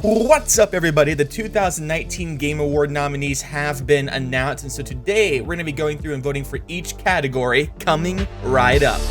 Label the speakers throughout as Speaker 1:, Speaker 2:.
Speaker 1: What's up, everybody? The 2019 Game Award nominees have been announced, and so today we're going to be going through and voting for each category coming right up.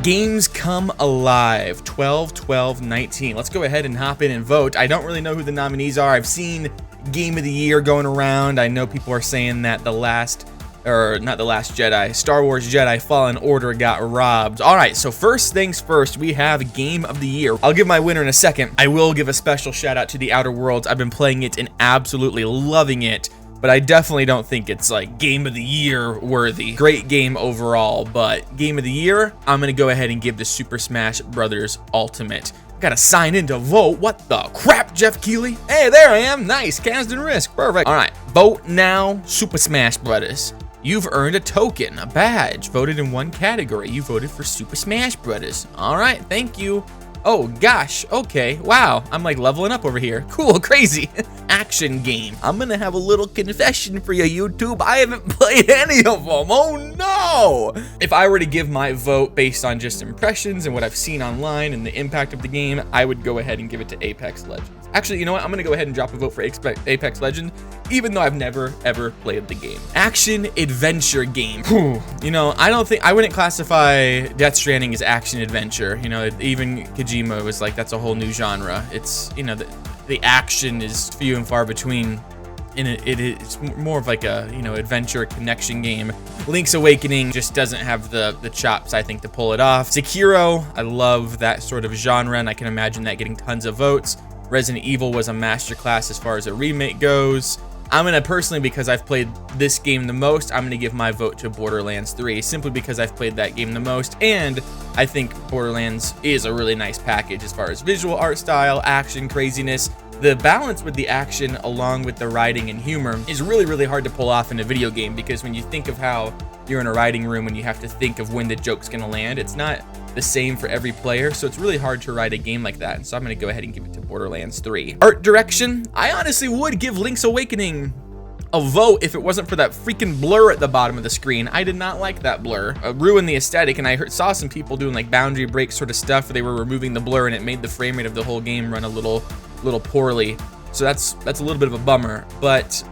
Speaker 1: Games Come Alive 12-12-19. Let's go ahead and hop in and vote. I don't really know who the nominees are. I've seen Game of the Year going around. I know people are saying that not the Last Jedi, Star Wars Jedi Fallen Order got robbed. All right, so first things first, we have Game of the Year. I'll give my winner in a second. I will give a special shout out to The Outer Worlds. I've been playing it and absolutely loving it, but I definitely don't think it's like Game of the Year worthy. Great game overall, but Game of the Year, I'm gonna go ahead and give to Super Smash Bros. Ultimate. Gotta sign in to vote. What the crap, Geoff Keighley? Hey, there I am. Nice, Kazrisk. Perfect. All right, vote now, Super Smash Bros. You've earned a token, a badge, voted in one category. You voted for Super Smash Bros. All right, thank you. Oh gosh, okay, wow, I'm like leveling up over here. Cool, crazy. Action game. I'm gonna have a little confession for you, YouTube. I haven't played any of them. Oh no! If I were to give my vote based on just impressions and what I've seen online and the impact of the game, I would go ahead and give it to Apex Legends. Actually, you know what? I'm gonna go ahead and drop a vote for Apex Legends, even though I've never ever played the game. Action adventure game. You know, I wouldn't classify Death Stranding as action adventure. You know, even Kojima was like, that's a whole new genre. It's, you know, the action is few and far between. And it's more of like a, you know, adventure connection game. Link's Awakening just doesn't have the chops, I think, to pull it off. Sekiro, I love that sort of genre, and I can imagine that getting tons of votes. Resident Evil was a masterclass as far as a remake goes. I'm gonna personally, because I've played this game the most, I'm gonna give my vote to Borderlands 3, simply because I've played that game the most, and I think Borderlands is a really nice package as far as visual art style, action, craziness. The balance with the action along with the writing and humor is really, really hard to pull off in a video game, because when you think of how you're in a writing room and you have to think of when the joke's gonna land, it's not the same for every player, so it's really hard to write a game like that. And so I'm gonna go ahead and give it to Borderlands 3. Art direction, I honestly would give Link's Awakening a vote if it wasn't for that freaking blur at the bottom of the screen. I did not like that blur. It ruined the aesthetic, and I saw some people doing like boundary break sort of stuff where they were removing the blur, and it made the frame rate of the whole game run a little poorly. So that's a little bit of a bummer. But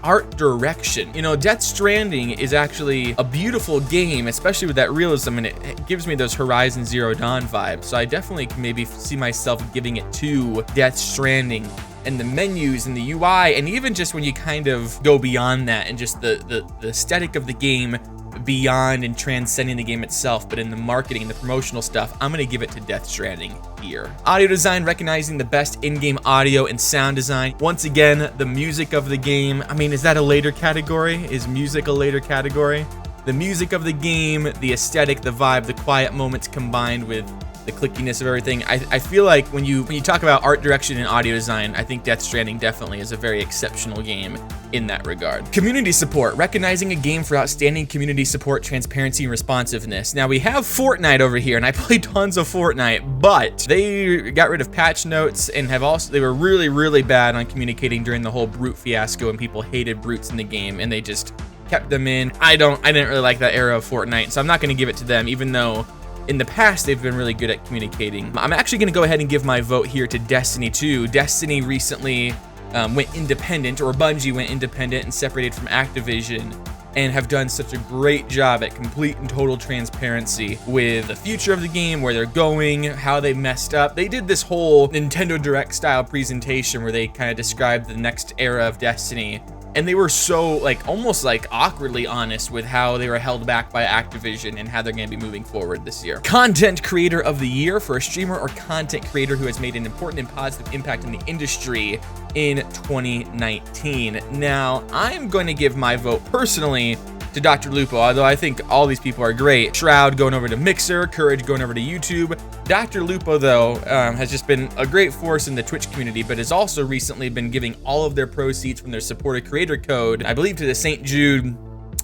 Speaker 1: art direction, you know, Death Stranding is actually a beautiful game, especially with that realism, and it gives me those Horizon Zero Dawn vibes. So I definitely can maybe see myself giving it to Death Stranding. And the menus and the UI, and even just when you kind of go beyond that and just the aesthetic of the game beyond and transcending the game itself, but in the marketing, the promotional stuff, I'm gonna give it to Death Stranding here. Audio design, recognizing the best in-game audio and sound design. Once again, the music of the game. I mean, is that a later category? Is music a later category? The music of the game, the aesthetic, the vibe, the quiet moments combined with the clickiness of everything. I feel like when you talk about art direction and audio design, I think Death Stranding definitely is a very exceptional game in that regard. Community support, recognizing a game for outstanding community support, transparency, and responsiveness. Now we have Fortnite over here, and I played tons of Fortnite, but they got rid of patch notes and they were really, really bad on communicating during the whole brute fiasco, and people hated brutes in the game, and they just kept them in. I didn't really like that era of Fortnite, so I'm not gonna give it to them, even though in the past, they've been really good at communicating. I'm actually gonna go ahead and give my vote here to Destiny 2. Destiny recently went independent, or Bungie went independent and separated from Activision, and have done such a great job at complete and total transparency with the future of the game, where they're going, how they messed up. They did this whole Nintendo Direct style presentation where they kind of described the next era of Destiny. And they were so almost awkwardly honest with how they were held back by Activision and how they're going to be moving forward this year. Content Creator of the Year for a streamer or content creator who has made an important and positive impact in the industry in 2019. Now, I'm going to give my vote personally to Dr. Lupo, although I think all these people are great. Shroud going over to Mixer, Courage going over to YouTube. Dr. Lupo, though, has just been a great force in the Twitch community, but has also recently been giving all of their proceeds from their supported creator code, I believe, to the St. Jude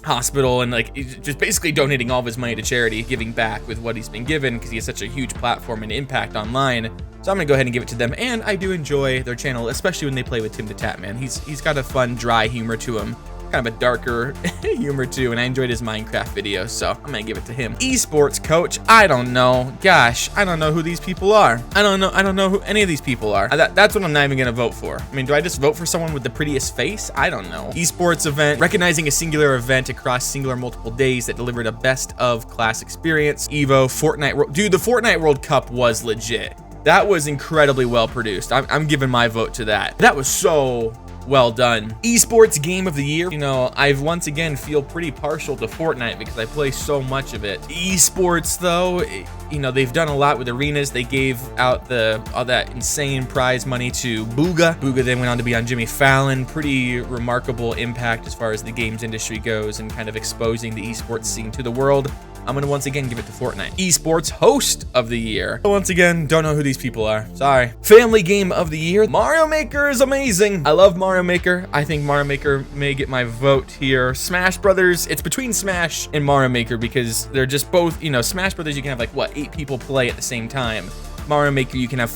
Speaker 1: Hospital, and just basically donating all of his money to charity, giving back with what he's been given, because he has such a huge platform and impact online. So I'm gonna go ahead and give it to them, and I do enjoy their channel, especially when they play with Tim the Tatman. He's got a fun, dry humor to him. kind of a darker humor too, and I enjoyed his Minecraft videos, so I'm gonna give it to him. Esports coach, I don't know. Gosh, I don't know who these people are. I don't know who any of these people are. That's what I'm not even gonna vote for. I mean, do I just vote for someone with the prettiest face? I don't know. Esports event, recognizing a singular event across singular multiple days that delivered a best of class experience. Evo, Fortnite, dude, the Fortnite World Cup was legit. That was incredibly well produced. I'm giving my vote to that. That was so well done. Esports game of the year. You know, I've once again feel pretty partial to Fortnite because I play so much of it. Esports though, you know, they've done a lot with arenas. They gave out all that insane prize money to Booga. Booga then went on to be on Jimmy Fallon. Pretty remarkable impact as far as the games industry goes and kind of exposing the esports scene to the world. I'm gonna once again give it to Fortnite. Esports host of the year. Once again, don't know who these people are. Sorry. Family game of the year. Mario Maker is amazing. I love Mario Maker. I think Mario Maker may get my vote here. Smash Brothers, it's between Smash and Mario Maker because they're just both, you know, Smash Brothers you can have like, what, 8 people play at the same time. Mario Maker you can have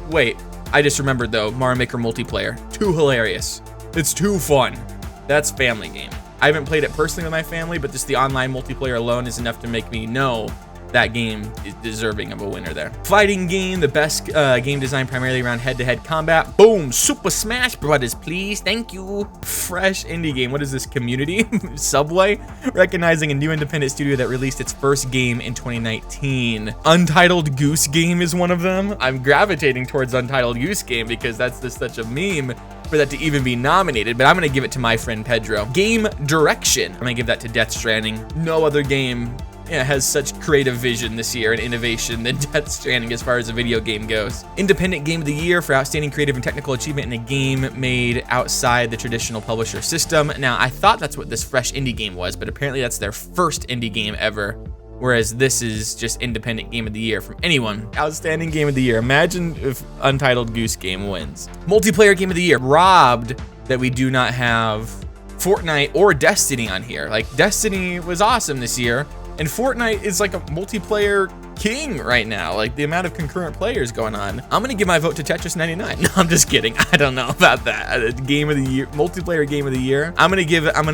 Speaker 1: wait, I just remembered though, Mario Maker multiplayer. Too hilarious. It's too fun. That's family game. I haven't played it personally with my family, but just the online multiplayer alone is enough to make me know that game is deserving of a winner there. Fighting game, the best game design primarily around head-to-head combat. Boom, Super Smash Brothers, please, thank you. Fresh indie game, what is this, Community? Subway? Recognizing a new independent studio that released its first game in 2019. Untitled Goose Game is one of them. I'm gravitating towards Untitled Goose Game because that's just such a meme for that to even be nominated, but I'm gonna give it to my friend Pedro. Game direction, I'm gonna give that to Death Stranding. No other game has such creative vision this year and innovation than Death Stranding as far as a video game goes. Independent Game of the Year for outstanding creative and technical achievement in a game made outside the traditional publisher system. Now, I thought that's what this Fresh indie game was, but apparently that's their first indie game ever, whereas this is just Independent Game of the Year from anyone. Outstanding Game of the Year. Imagine if Untitled Goose Game wins. Multiplayer Game of the Year. Robbed that we do not have Fortnite or Destiny on here. Like, Destiny was awesome this year, and Fortnite is like a multiplayer king right now. Like, the amount of concurrent players going on. I'm gonna give my vote to Tetris 99. No, I'm just kidding. I don't know about that. Game of the year, multiplayer game of the year. I'm gonna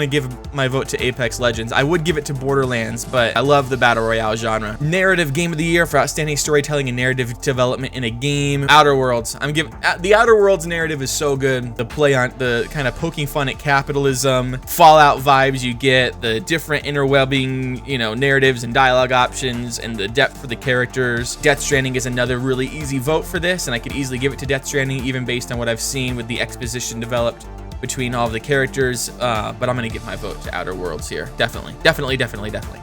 Speaker 1: give my vote to Apex Legends. I would give it to Borderlands, but I love the battle royale genre. Narrative game of the year for outstanding storytelling and narrative development in a game. Outer Worlds. I'm giving the Outer Worlds narrative is so good. The play on the kind of poking fun at capitalism, Fallout vibes you get, the different interwebbing, you know, narratives and dialogue options, and the depth for the characters. Death Stranding is another really easy vote for this, and I could easily give it to Death Stranding even based on what I've seen with the exposition developed between all of the characters, but I'm gonna give my vote to Outer Worlds here. Definitely.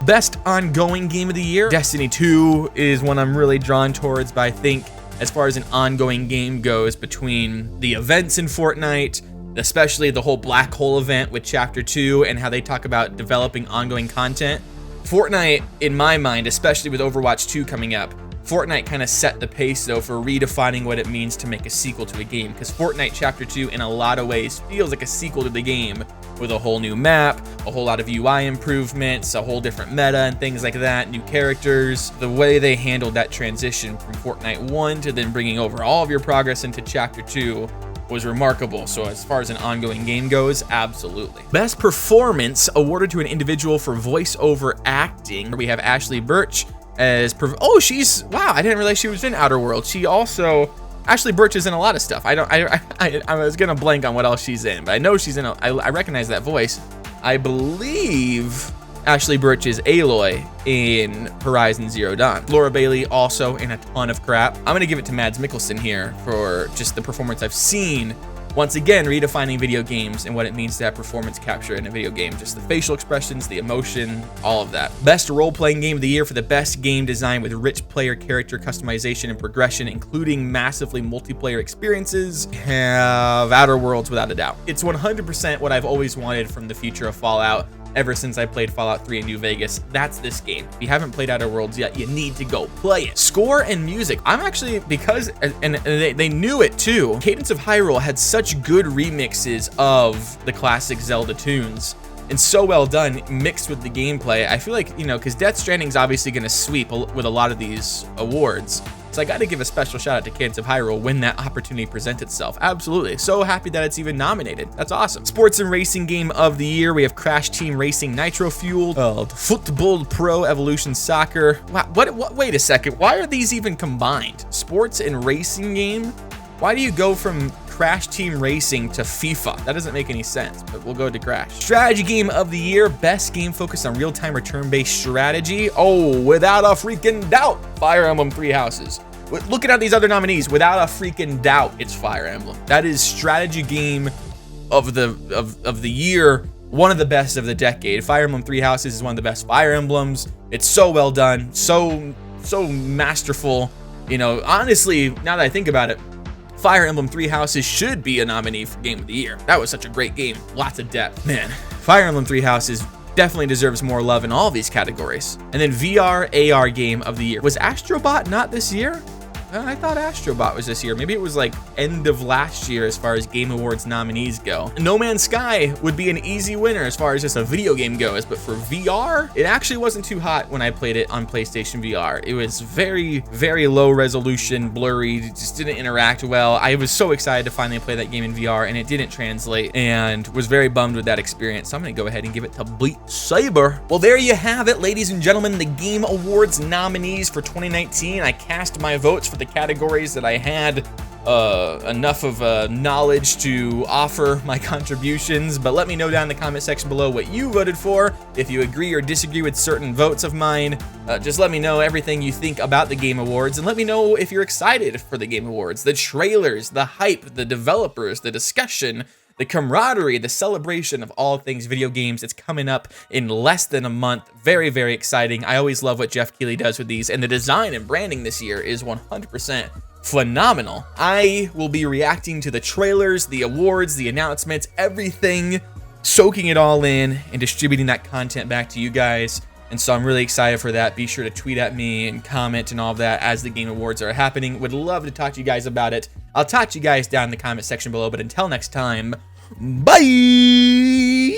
Speaker 1: Best ongoing game of the year. Destiny 2 is one I'm really drawn towards, but I think as far as an ongoing game goes, between the events in Fortnite, especially the whole Black Hole event with Chapter 2 and how they talk about developing ongoing content, Fortnite, in my mind, especially with Overwatch 2 coming up, Fortnite kind of set the pace, though, for redefining what it means to make a sequel to a game, because Fortnite Chapter 2, in a lot of ways, feels like a sequel to the game, with a whole new map, a whole lot of UI improvements, a whole different meta and things like that, new characters. The way they handled that transition from Fortnite 1 to then bringing over all of your progress into Chapter 2 was remarkable. So as far as an ongoing game goes, absolutely. Best performance awarded to an individual for voiceover acting. We have Ashley Birch as wow, I didn't realize she was in Outer Worlds. She also, Ashley Birch is in a lot of stuff. I was gonna blank on what else she's in, but I know she's in I recognize that voice. I believe Ashley Birch is Aloy in Horizon Zero Dawn. Laura Bailey also in a ton of crap. I'm gonna give it to Mads Mikkelsen here for just the performance I've seen. Once again, redefining video games and what it means to have performance capture in a video game. Just the facial expressions, the emotion, all of that. Best role-playing game of the year for the best game design with rich player character customization and progression, including massively multiplayer experiences, have Outer Worlds without a doubt. It's 100% what I've always wanted from the future of Fallout. Ever since I played Fallout 3 in New Vegas, that's this game. If you haven't played Outer Worlds yet, you need to go play it. Score and music. I'm actually, because, and they knew it too, Cadence of Hyrule had such good remixes of the classic Zelda tunes, and so well done, mixed with the gameplay. I feel like, you know, because Death Stranding's obviously gonna sweep with a lot of these awards, So I got to give a special shout out to Cadence of Hyrule when that opportunity presents itself. Absolutely. So happy that it's even nominated. That's awesome. Sports and Racing Game of the Year. We have Crash Team Racing Nitro Fueled, Football Pro Evolution Soccer. What? Wait a second. Why are these even combined? Sports and Racing Game? Why do you go from Crash Team Racing to FIFA? That doesn't make any sense, but we'll go to Crash. Strategy Game of the Year, best game focused on real-time or turn-based strategy. Oh, without a freaking doubt, Fire Emblem Three Houses. Looking at these other nominees, without a freaking doubt, it's Fire Emblem. That is strategy game of the year, one of the best of the decade. Fire Emblem Three Houses is one of the best Fire Emblems. It's so well done, so masterful. You know, honestly, now that I think about it, Fire Emblem Three Houses should be a nominee for Game of the Year. That was such a great game. Lots of depth. Man, Fire Emblem Three Houses definitely deserves more love in all of these categories. And then VR AR Game of the Year. Was Astrobot not this year? I thought Astrobot was this year. Maybe it was like end of last year as far as Game Awards nominees go. No Man's Sky would be an easy winner as far as just a video game goes, but for VR, it actually wasn't too hot when I played it on PlayStation VR. It was very, very low resolution, blurry, it just didn't interact well. I was so excited to finally play that game in VR, and it didn't translate, and was very bummed with that experience. So I'm gonna go ahead and give it to Beat Saber. Well, there you have it, ladies and gentlemen, the Game Awards nominees for 2019. I cast my votes for the categories that I had enough of knowledge to offer my contributions, but let me know down in the comment section below what you voted for. If you agree or disagree with certain votes of mine, just let me know everything you think about the Game Awards, and let me know if you're excited for the Game Awards, the trailers, the hype, the developers, the discussion, the camaraderie, the celebration of all things video games. It's coming up in less than a month. Very, very exciting. I always love what Geoff Keighley does with these, and the design and branding this year is 100% phenomenal. I will be reacting to the trailers, the awards, the announcements, everything, soaking it all in and distributing that content back to you guys. And so I'm really excited for that. Be sure to tweet at me and comment and all of that as the Game Awards are happening. Would love to talk to you guys about it. I'll talk to you guys down in the comment section below, but until next time, bye!